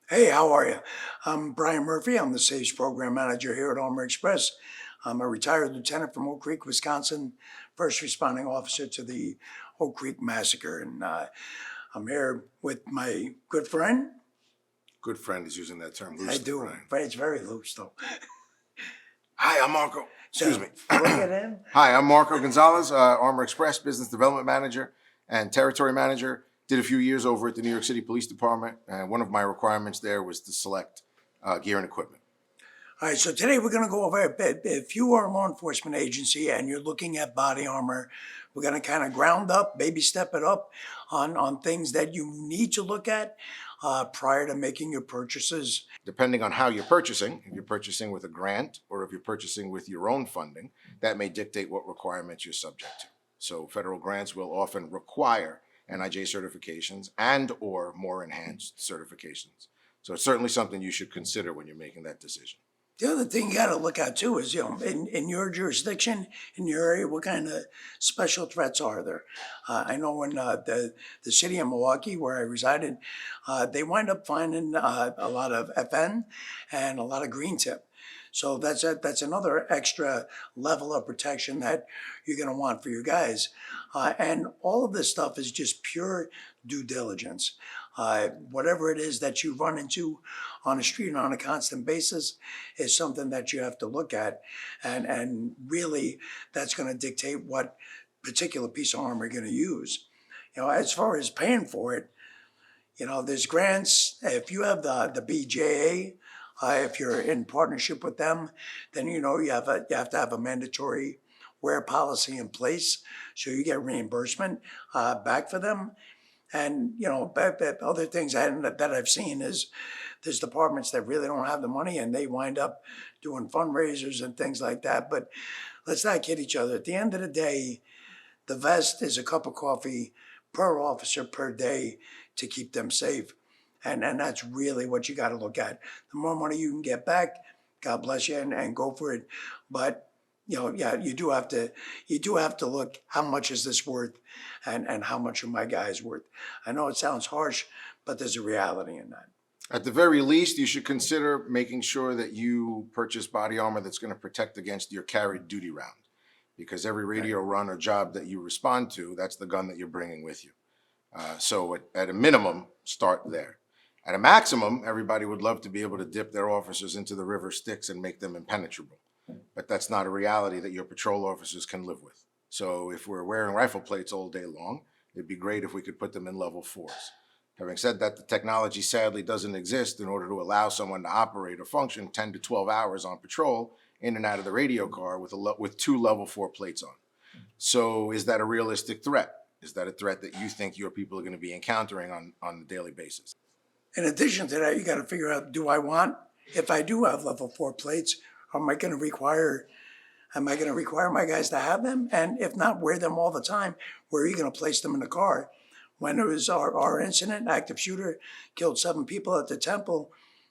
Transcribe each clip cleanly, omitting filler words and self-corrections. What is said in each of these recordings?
Hey, how are you? I'm Brian Murphy. I'm the SAFES Program Manager here at Armor Express. I'm a retired lieutenant from Oak Creek, Wisconsin, first responding officer to the Oak Creek massacre. And I'm here with my good friend. Good friend is using that term I loosely, do, Brian. but it's very loose though. Hi, I'm Marco. Excuse me. Look at him. Hi, I'm Marco Gonzalez, Armor Express Business Development Manager and Territory Manager. Did a few years over at the New York City Police Department, and one of my requirements there was to select gear and equipment. All right, so today we're going to go over if you are a law enforcement agency and you're looking at body armor, we're going to kind of ground up, baby step it up on things that you need to look at prior to making your purchases. Depending on how you're purchasing, if you're purchasing with a grant or if you're purchasing with your own funding, that may dictate what requirements you're subject to. So federal grants will often require NIJ certifications and or more enhanced certifications. So it's certainly something you should consider when you're making that decision. The other thing you got to look at too is, in your jurisdiction, in your area, what kind of special threats are there? I know in the city of Milwaukee, where I resided, they wind up finding a lot of FN and a lot of green tip. So that's another extra level of protection that you're going to want for your guys. And all of this stuff is just pure due diligence. Whatever it is that you run into on the street on a constant basis is something that you have to look at. And really, that's going to dictate what particular piece of armor you're going to use. As far as paying for it, there's grants. If you have the BJA, if you're in partnership with them, then you have to have a mandatory wear policy in place, so you get reimbursement back for them. And other things that I've seen is there's departments that really don't have the money, and they wind up doing fundraisers and things like that. But let's not kid each other. At the end of the day, the vest is a cup of coffee per officer per day to keep them safe. And that's really what you got to look at. The more money you can get back, God bless you, and go for it. But yeah, you do have to look, how much is this worth, and how much are my guys worth. I know it sounds harsh, but there's a reality in that. At the very least, you should consider making sure that you purchase body armor that's going to protect against your carried duty round. Because every radio run or job that you respond to, that's the gun that you're bringing with you. So at a minimum, start there. At a maximum, everybody would love to be able to dip their officers into the river Styx and make them impenetrable. But that's not a reality that your patrol officers can live with. So if we're wearing rifle plates all day long, it'd be great if we could put them in level 4s. Having said that, the technology sadly doesn't exist in order to allow someone to operate or function 10 to 12 hours on patrol in and out of the radio car with 2 level 4 plates on. So is that a realistic threat? Is that a threat that you think your people are going to be encountering on a daily basis? In addition to that, you got to figure out, if I do have level 4 plates, am I going to require my guys to have them? And if not, wear them all the time. Where are you going to place them in the car? When it was our incident, active shooter killed 7 people at the temple,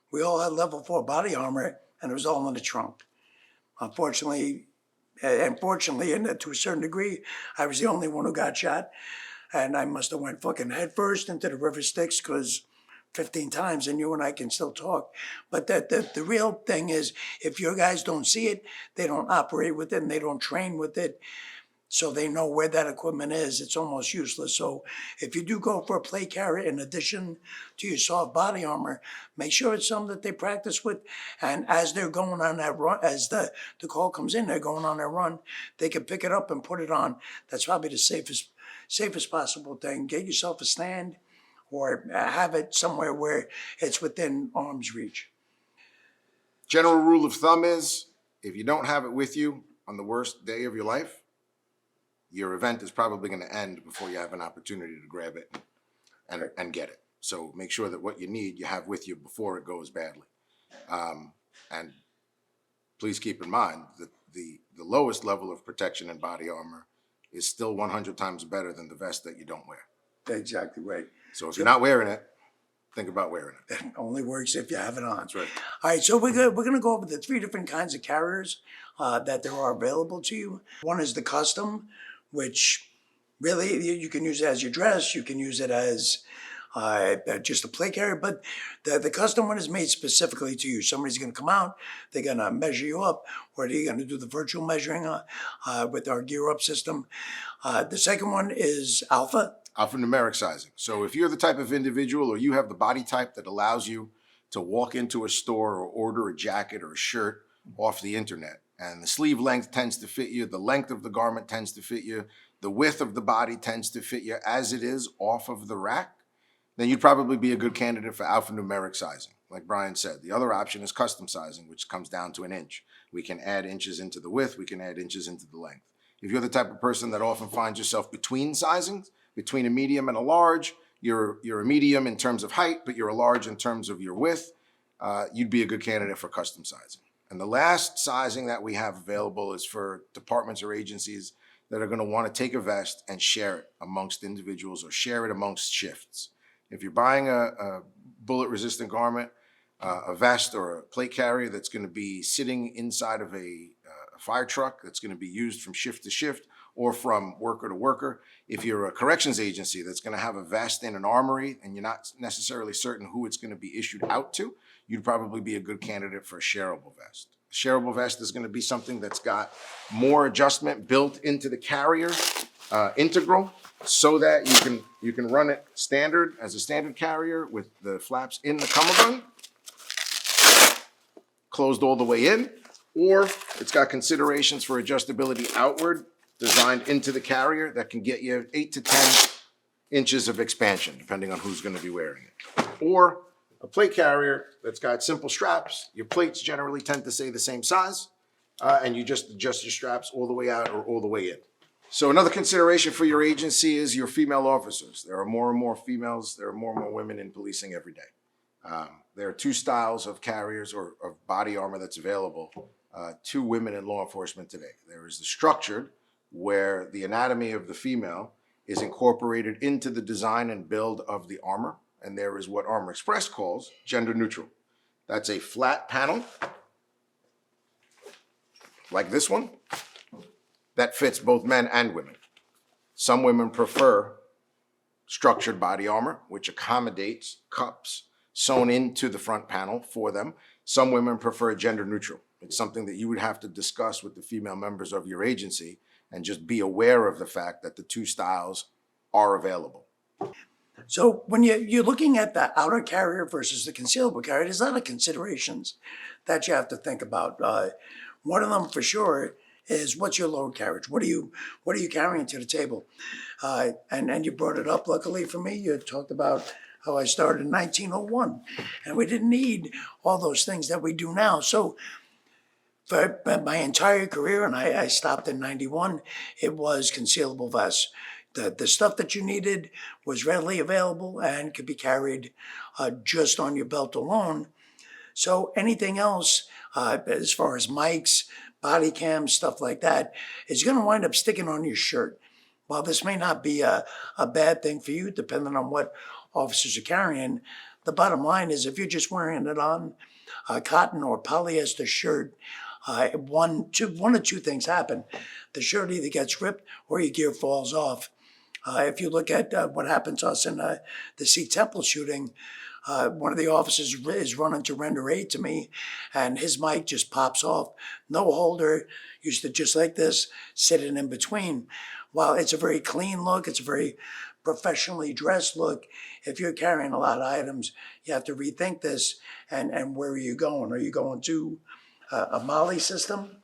we all had level 4 body armor, and it was all in the trunk. Unfortunately, and to a certain degree, I was the only one who got shot, and I must have went fucking headfirst into the river Styx, because 15 times, and you and I can still talk. But the real thing is, if your guys don't see it, they don't operate with it, and they don't train with it, so they know where that equipment is, it's almost useless. So if you do go for a plate carrier in addition to your soft body armor, make sure it's something that they practice with. And as they're going on that run, as the call comes in, they're going on their run, they can pick it up and put it on. That's probably the safest possible thing. Get yourself a stand, or have it somewhere where it's within arm's reach. General rule of thumb is, if you don't have it with you on the worst day of your life, your event is probably going to end before you have an opportunity to grab it and get it. So make sure that what you need, you have with you before it goes badly. And please keep in mind that the lowest level of protection in body armor is still 100 times better than the vest that you don't wear. Exactly right. So if you're not wearing it, think about wearing it. It only works if you have it on. That's right. All right, so we're going to go over the 3 different kinds of carriers that there are available to you. One is the custom, which really you can use it as your dress. You can use it as just a plate carrier, but the custom one is made specifically to you. Somebody's going to come out, they're going to measure you up, or they're going to do the virtual measuring with our Gear Up system. The second one is Alpha. Alphanumeric sizing. So if you're the type of individual or you have the body type that allows you to walk into a store or order a jacket or a shirt off the internet, and the sleeve length tends to fit you, the length of the garment tends to fit you, the width of the body tends to fit you as it is off of the rack, then you'd probably be a good candidate for alphanumeric sizing. Like Brian said, the other option is custom sizing, which comes down to an inch. We can add inches into the width, we can add inches into the length. If you're the type of person that often finds yourself between sizings, between a medium and a large, you're a medium in terms of height, but you're a large in terms of your width, you'd be a good candidate for custom sizing. And the last sizing that we have available is for departments or agencies that are going to want to take a vest and share it amongst individuals or share it amongst shifts. If you're buying a bullet-resistant garment, a vest or a plate carrier that's going to be sitting inside of a fire truck that's going to be used from shift to shift or from worker to worker, if you're a corrections agency that's going to have a vest in an armory and you're not necessarily certain who it's going to be issued out to, you'd probably be a good candidate for a shareable vest. A shareable vest is going to be something that's got more adjustment built into the carrier, integral, so that you can run it standard as a standard carrier with the flaps in the cummerbund, closed all the way in, or it's got considerations for adjustability outward, designed into the carrier that can get you 8 to 10 inches of expansion, depending on who's going to be wearing it. Or a plate carrier that's got simple straps. Your plates generally tend to stay the same size, and you just adjust your straps all the way out or all the way in. So another consideration for your agency is your female officers. There are more and more females, there are more and more women in policing every day. There are two styles of carriers or of body armor that's available to women in law enforcement today. There is the structured, where the anatomy of the female is incorporated into the design and build of the armor. And there is what Armor Express calls gender neutral. That's a flat panel, like this one, that fits both men and women. Some women prefer structured body armor, which accommodates cups sewn into the front panel for them. Some women prefer gender neutral. It's something that you would have to discuss with the female members of your agency and just be aware of the fact that the two styles are available. So when you're looking at the outer carrier versus the concealable carrier, there's a lot of considerations that you have to think about. One of them for sure is what's your load carriage? What are you carrying to the table? And you brought it up, luckily for me, you talked about how I started in 1901, and we didn't need all those things that we do now. So for my entire career, and I stopped in 91, it was concealable vests. The stuff that you needed was readily available and could be carried just on your belt alone. So anything else, as far as mics, body cams, stuff like that, is going to wind up sticking on your shirt. While this may not be a bad thing for you, depending on what officers are carrying, the bottom line is if you're just wearing it on a cotton or polyester shirt, one or two things happen. The shirt either gets ripped or your gear falls off. If you look at what happened to us in the C. Temple shooting, one of the officers is running to render aid to me, and his mic just pops off. No holder, used to just like this, sitting in between. While it's a very clean look, it's a very professionally dressed look, if you're carrying a lot of items, you have to rethink this. And where are you going? Are you going to a MOLLE system,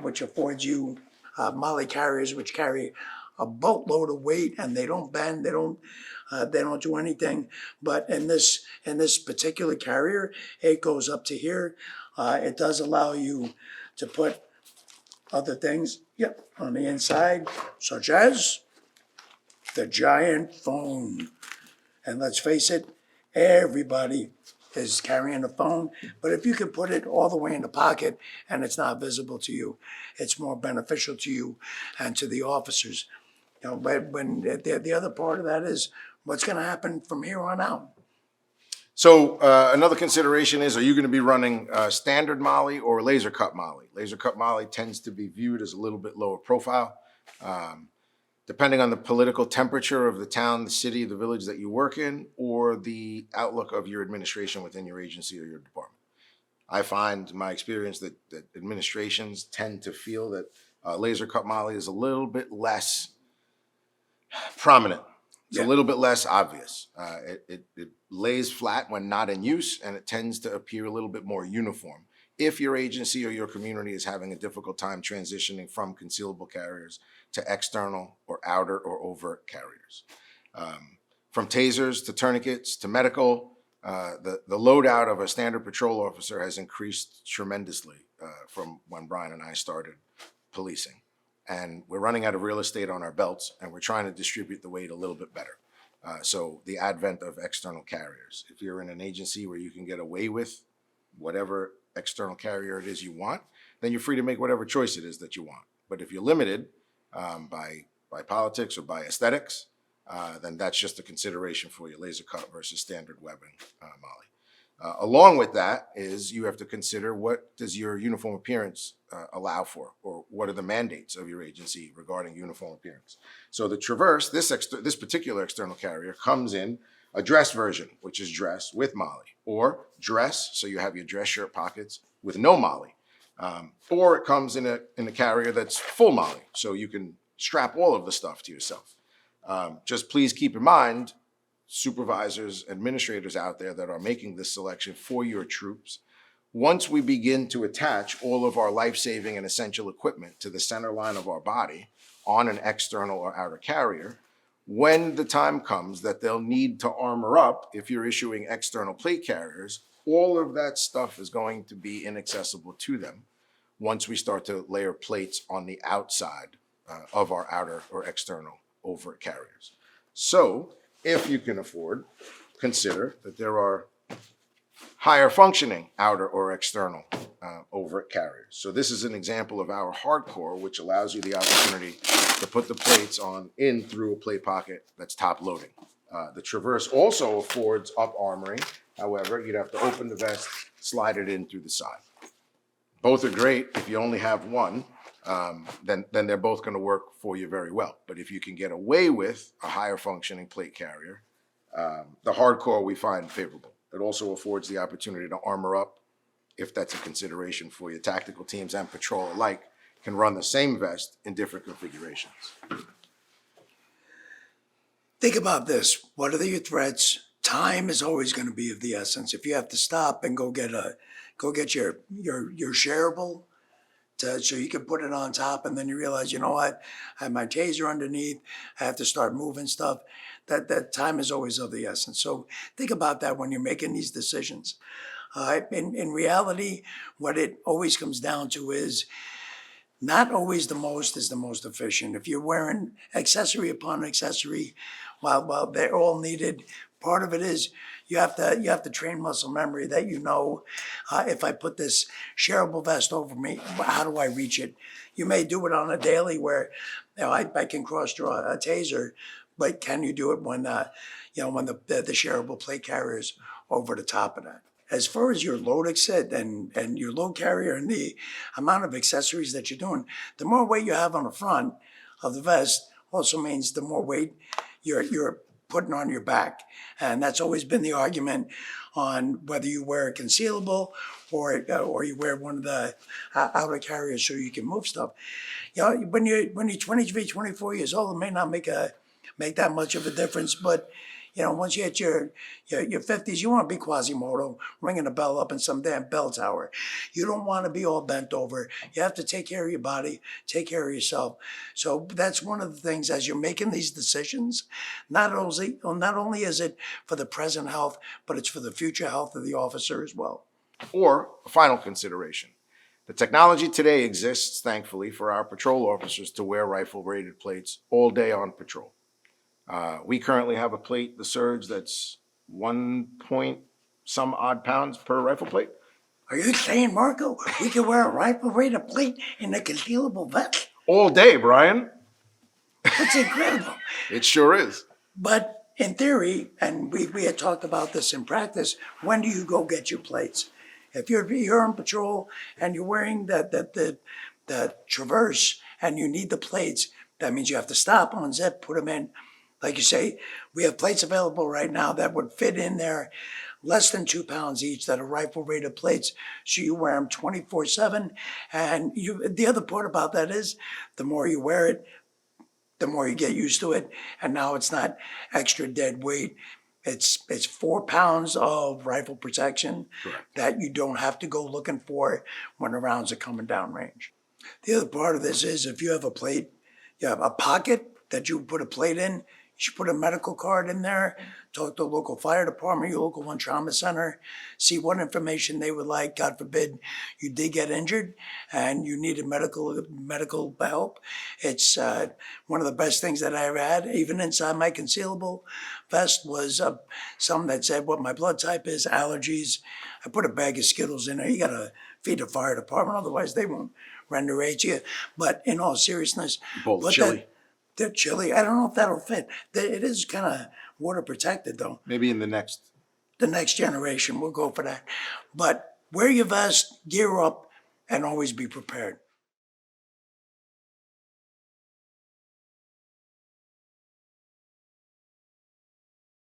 which affords you MOLLE carriers, which carry a boatload of weight and they don't bend, they don't do anything. But in this particular carrier, it goes up to here. It does allow you to put other things, on the inside, such as the giant phone. And let's face it, everybody is carrying a phone. But if you can put it all the way in the pocket and it's not visible to you, it's more beneficial to you and to the officers. But when the other part of that is what's going to happen from here on out. So another consideration is, are you going to be running standard MOLLE or laser cut MOLLE? Laser cut MOLLE tends to be viewed as a little bit lower profile. depending on the political temperature of the town, the city, the village that you work in, or the outlook of your administration within your agency or your department. I find in my experience that administrations tend to feel that laser cut moly is a little bit less prominent. It's a little bit less obvious. It lays flat when not in use, and it tends to appear a little bit more uniform if your agency or your community is having a difficult time transitioning from concealable carriers to external or outer or overt carriers. From tasers to tourniquets to medical, the loadout of a standard patrol officer has increased tremendously from when Brian and I started policing. And we're running out of real estate on our belts, and we're trying to distribute the weight a little bit better. So the advent of external carriers. If you're in an agency where you can get away with whatever external carrier it is you want, then you're free to make whatever choice it is that you want. But if you're limited by politics or by aesthetics, then that's just a consideration for you, laser cut versus standard webbing, Molly. Along with that is you have to consider what does your uniform appearance allow for, or what are the mandates of your agency regarding uniform appearance. So the Traverse, this particular external carrier, comes in a dress version, which is dress with Molly, or dress, so you have your dress shirt pockets with no Molly, or it comes in a carrier that's full Molly, so you can strap all of the stuff to yourself. Just please keep in mind, supervisors, administrators out there that are making this selection for your troops, once we begin to attach all of our life-saving and essential equipment to the center line of our body on an external or outer carrier, when the time comes that they'll need to armor up, if you're issuing external plate carriers, all of that stuff is going to be inaccessible to them once we start to layer plates on the outside of our outer or external overt carriers. So, if you can afford, consider that there are higher functioning outer or external overt carriers. So this is an example of our hardcore, which allows you the opportunity to put the plates on in through a plate pocket that's top loading. The Traverse also affords up armoring. However, you'd have to open the vest, slide it in through the side. Both are great. If you only have one, then they're both going to work for you very well. But if you can get away with a higher functioning plate carrier, the hardcore we find favorable. It also affords the opportunity to armor up, if that's a consideration for you. Tactical teams and patrol alike can run the same vest in different configurations. Think about this. What are your threats? Time is always going to be of the essence. If you have to stop and go get your shareable, so you can put it on top, and then you realize, you know what, I have my taser underneath, I have to start moving stuff. That time is always of the essence. So think about that when you're making these decisions. In reality, what it always comes down to is not always the most is the most efficient. If you're wearing accessory upon accessory, while they're all needed, part of it is you have to train muscle memory that if I put this shareable vest over me, how do I reach it? You may do it on a daily where I can cross draw a taser, but can you do it when the shareable plate carrier is over the top of that? As far as your load set and your load carrier and the amount of accessories that you're doing, the more weight you have on the front of the vest also means the more weight you're putting on your back. And that's always been the argument on whether you wear a concealable or you wear one of the outer carriers so you can move stuff. When you're 23, 24 years old, it may not make that much of a difference, but once you hit your 50s, you want to be Quasimodo, ringing a bell up in some damn bell tower. You don't want to be all bent over. You have to take care of your body, take care of yourself. So that's one of the things as you're making these decisions. Not only is it for the present health, but it's for the future health of the officer as well. Or a final consideration. The technology today exists, thankfully, for our patrol officers to wear rifle-rated plates all day on patrol. We currently have a plate, the Surge, that's 1-point-some odd pounds per rifle plate. Are you saying, Marco, we can wear a rifle-rated plate in a concealable vest? All day, Brian. That's incredible. It sure is. But in theory, and we had talked about this in practice, when do you go get your plates? If you're on patrol and you're wearing the Traverse and you need the plates, That means you have to stop, unzip, put them in. Like you say, we have plates available right now that would fit in there less than 2 pounds each that are rifle rated plates. So you wear them 24/7. And the other part about that is the more you wear it, the more you get used to it. And now it's not extra dead weight. It's 4 pounds of rifle protection Correct. that you don't have to go looking for when the rounds are coming down range. The other part of this is if you have a plate, you have a pocket that you put a plate in, you should put a medical card in there, talk to the local fire department, your local one trauma center, see what information they would like. God forbid you did get injured and you needed medical help. It's one of the best things that I ever had. Even inside my concealable vest was something that said what my blood type is, allergies. I put a bag of Skittles in there. You gotta feed the fire department, otherwise they won't render aid to you. But in all seriousness, Both what chili. they're chili. I don't know if that'll fit. It is kind of water protected though. Maybe in The next generation will go for that. But wear your vest, gear up, and always be prepared.